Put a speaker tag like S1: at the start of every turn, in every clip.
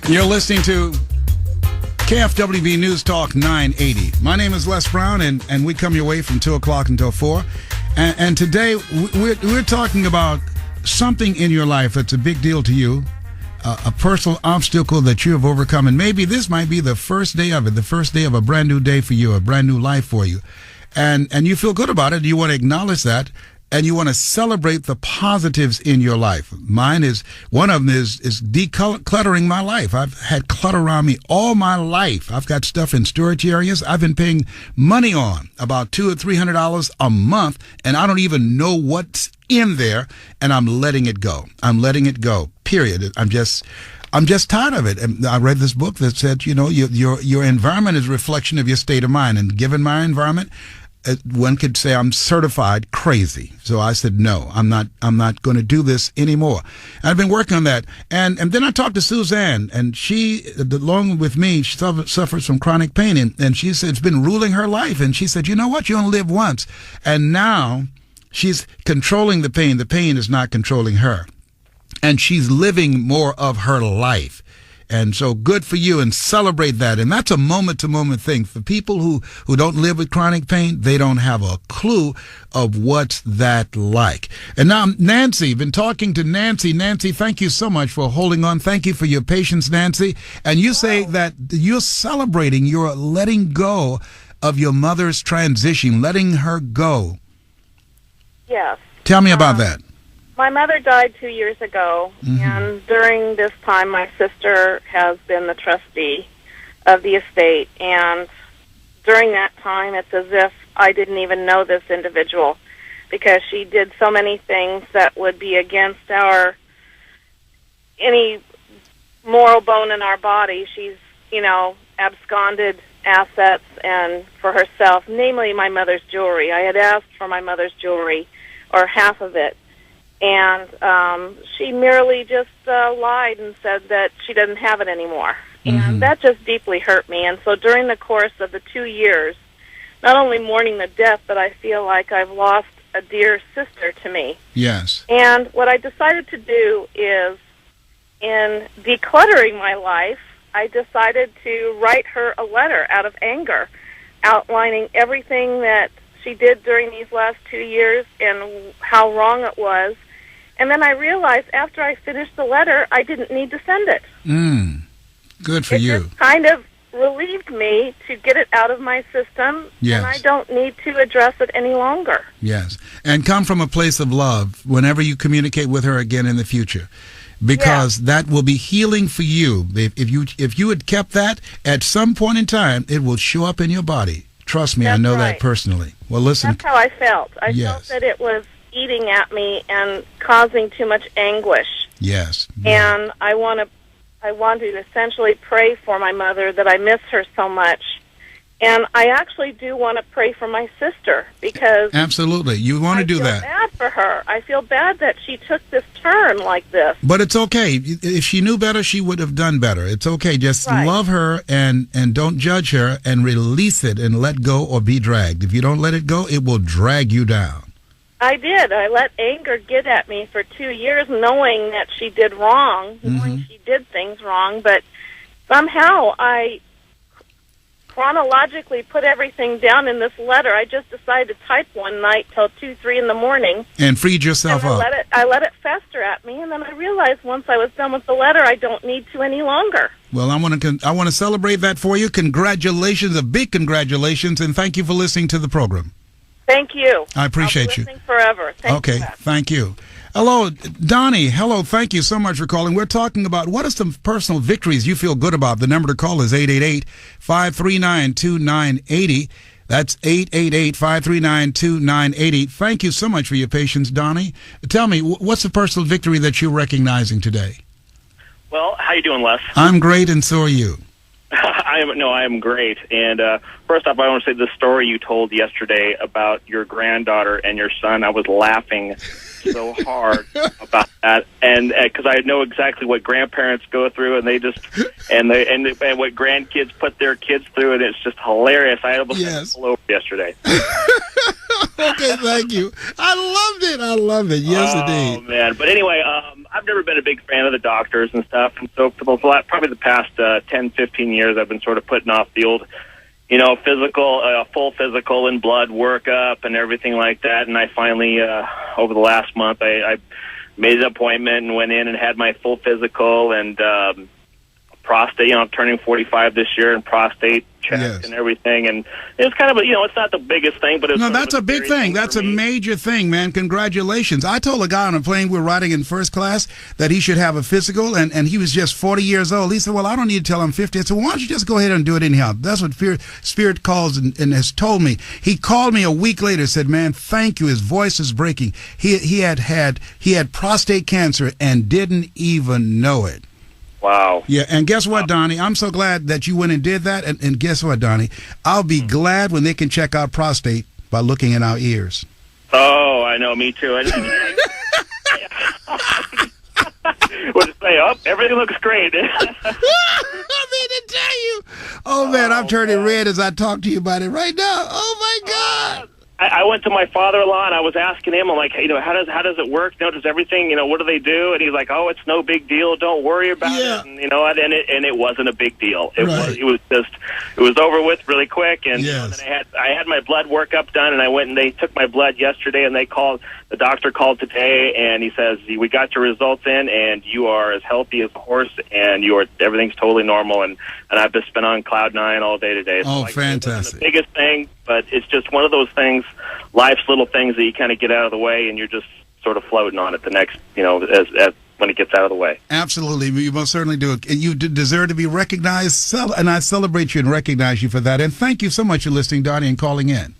S1: You're listening to KFWB News Talk 980. My name is Les Brown, and we come your way from 2 o'clock until 4. And today, we're talking about something in your life that's a big deal to you, a personal obstacle that you have overcome. And maybe this might be the first day of it, the first day of a brand new day for you, a brand new life for you. And you feel good about it. You want to acknowledge that. And you want to celebrate the positives in your life. One of them is decluttering my life. I've had clutter around me all my life. I've got stuff in storage areas I've been paying money on, about $200 or $300 a month, and I don't even know what's in there, and I'm letting it go. I'm letting it go, period. I'm just tired of it. And I read this book that said, your environment is a reflection of your state of mind, and given my environment, one could say I'm certified crazy. So I said, no, I'm not going to do this anymore. I've been working on that. And then I talked to Suzanne, and she, along with me, she suffers from chronic pain. And she said it's been ruling her life. And she said, you know what? You only live once. And now she's controlling the pain. The pain is not controlling her. And she's living more of her life. And so good for you, and celebrate that. And that's a moment-to-moment thing. For people who don't live with chronic pain, they don't have a clue of what's that like. And now, Nancy, been talking to Nancy. Nancy, thank you so much for holding on. Thank you for your patience, Nancy. And you say that you're celebrating, you're letting go of your mother's transition, letting her go.
S2: Yes.
S1: Tell me about that.
S2: My mother died 2 years ago, and during this time, my sister has been the trustee of the estate, and during that time, it's as if I didn't even know this individual, because she did so many things that would be against any moral bone in our body. She's, absconded assets and for herself, namely my mother's jewelry. I had asked for my mother's jewelry, or half of it, and she merely just lied and said that she doesn't have it anymore. And that just deeply hurt me. And so during the course of the 2 years, not only mourning the death, but I feel like I've lost a dear sister to me.
S1: Yes.
S2: And what I decided to do is, in decluttering my life, I decided to write her a letter out of anger, outlining everything that she did during these last 2 years and how wrong it was. And then I realized after I finished the letter, I didn't need to send it.
S1: Good for you.
S2: It just kind of relieved me to get it out of my system, and I don't need to address it any longer.
S1: Yes, and come from a place of love whenever you communicate with her again in the future, because that will be healing for you. If you had kept that, at some point in time, it will show up in your body. Trust me, I know that personally. Well, listen.
S2: That's how I felt. I felt that it was eating at me and causing too much anguish.
S1: Yes.
S2: And I want to essentially pray for my mother, that I miss her so much. And I actually do want to pray for my sister, because
S1: absolutely, you want to do that.
S2: I feel bad for her. I feel bad that she took this turn like this.
S1: But it's okay. If she knew better, she would have done better. It's okay. Just love her and don't judge her, and release it and let go, or be dragged. If you don't let it go, it will drag you down.
S2: I did. I let anger get at me for 2 years, knowing that she did wrong, knowing she did things wrong, but somehow I chronologically put everything down in this letter. I just decided to type one night till 2, 3 in the morning.
S1: And freed yourself up.
S2: I let it fester at me, and then I realized once I was done with the letter, I don't need to any longer.
S1: Well, I want to celebrate that for you. Congratulations, a big congratulations, and thank you for listening to the program.
S2: Thank you.
S1: I appreciate you.
S2: I'll be listening forever. Thank you.
S1: Thank you. Hello, Donnie. Hello, thank you so much for calling. We're talking about what are some personal victories you feel good about. The number to call is 888-539-2980. That's 888-539-2980. Thank you so much for your patience, Donnie. Tell me, what's the personal victory that you're recognizing today?
S3: Well, how you doing, Les?
S1: I'm great, and so are you.
S3: I am great. And first off, I want to say the story you told yesterday about your granddaughter and your son. I was laughing so hard about that, and because I know exactly what grandparents go through, and and what grandkids put their kids through, and it's just hilarious. I almost had to pull over yesterday.
S1: Okay, thank you. I loved it. I love it. Yes, indeed.
S3: Oh, man. But anyway, I've never been a big fan of the doctors and stuff. And so for probably the past 10, 15 years, I've been sort of putting off the old, physical, full physical and blood workup and everything like that. And I finally, over the last month, I made an appointment and went in and had my full physical and prostate. I'm turning 45 this year, and prostate checked and everything. And it's kind of it's not the biggest thing, but it's
S1: that's a big thing. That's a major thing, man. Congratulations. I told a guy on a plane we were riding in first class that he should have a physical, and he was just 40 years old. He said, well, I don't need to tell him 50. I said, well, why don't you just go ahead and do it anyhow? That's what Spirit calls and has told me. He called me a week later, said, man, thank you. His voice is breaking. He had prostate cancer and didn't even know it.
S3: Wow.
S1: Yeah, and guess what, Donnie? I'm so glad that you went and did that. And guess what, Donnie? I'll be glad when they can check out prostate by looking in our ears.
S3: Oh, I know. Me too. What to say? Oh, everything looks great.
S1: I mean to tell you. Oh, man, I'm turning red as I talk to you about it right now. Oh, my God.
S3: I went to my father-in-law and I was asking him, I'm like, hey, how does it work? Does everything, what do they do? And he's like, oh, it's no big deal. Don't worry about it. And, and it wasn't a big deal. It was over with really quick. And then I had my blood workup done, and I went and they took my blood yesterday, and the doctor called today, and he says, we got your results in, and you are as healthy as a horse, and everything's totally normal. And I've just been on cloud nine all day today. So
S1: fantastic.
S3: The biggest thing, but it's just one of those things, life's little things that you kind of get out of the way, and you're just sort of floating on it the next, as when it gets out of the way.
S1: Absolutely. You most certainly do. And you deserve to be recognized, and I celebrate you and recognize you for that. And thank you so much for listening, Donnie, and calling in.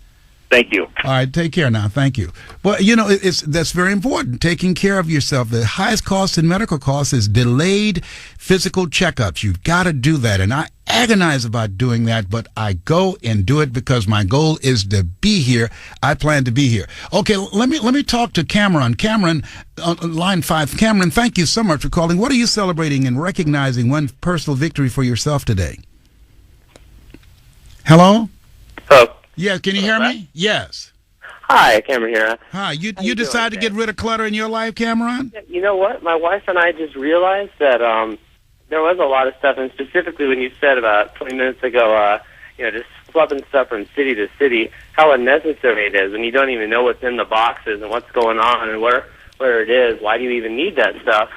S3: Thank you.
S1: All right, take care now. Thank you. Well, that's very important, taking care of yourself. The highest cost in medical costs is delayed physical checkups. You've got to do that. And I agonize about doing that, but I go and do it because my goal is to be here. I plan to be here. Okay, let me talk to Cameron. Cameron, line 5. Cameron, thank you so much for calling. What are you celebrating and recognizing one personal victory for yourself today? Hello?
S4: Hello.
S1: Yeah, can you hear me? Yes.
S4: Hi, Cameron here.
S1: Hi, you decided to get rid of clutter in your life, Cameron?
S4: You know what? My wife and I just realized that there was a lot of stuff, and specifically when you said about 20 minutes ago, just flubbing stuff from city to city, how unnecessary it is when you don't even know what's in the boxes and what's going on and where it is. Why do you even need that stuff?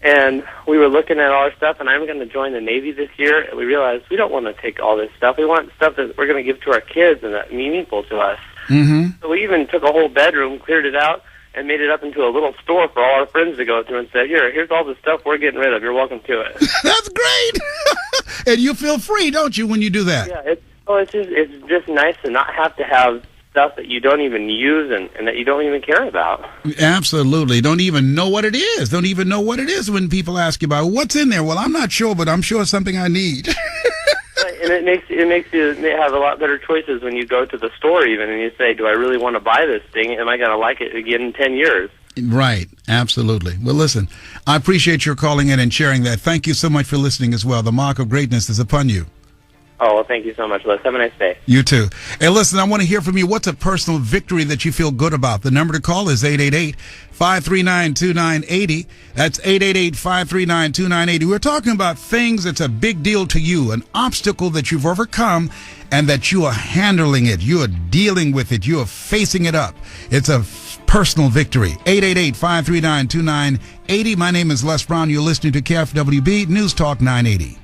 S4: And we were looking at all our stuff, and I'm going to join the Navy this year, and we realized we don't want to take all this stuff. We want stuff that we're going to give to our kids and that's meaningful to us.
S1: Mm-hmm.
S4: So we even took a whole bedroom, cleared it out, and made it up into a little store for all our friends to go through and said, here's all the stuff we're getting rid of. You're welcome to it.
S1: That's great. And you feel free, don't you, when you do that?
S4: Yeah, it's just nice to not have to have stuff that you don't even use and that you don't even care about.
S1: Absolutely. Don't even know what it is. Don't even know what it is when people ask you about what's in there. Well, I'm not sure, but I'm sure it's something I need.
S4: And it makes you have a lot better choices when you go to the store even and you say, do I really want to buy this thing? Am I going to like it again in 10 years?
S1: Right. Absolutely. Well, listen, I appreciate your calling in and sharing that. Thank you so much for listening as well. The mark of greatness is upon you.
S4: Oh, well, thank you so much, Les. Have a nice day.
S1: You too. Hey, listen, I want to hear from you. What's a personal victory that you feel good about? The number to call is 888-539-2980. That's 888-539-2980. We're talking about things that's a big deal to you, an obstacle that you've overcome and that you are handling it. You are dealing with it. You are facing it up. It's a personal victory. 888-539-2980. My name is Les Brown. You're listening to KFWB News Talk 980.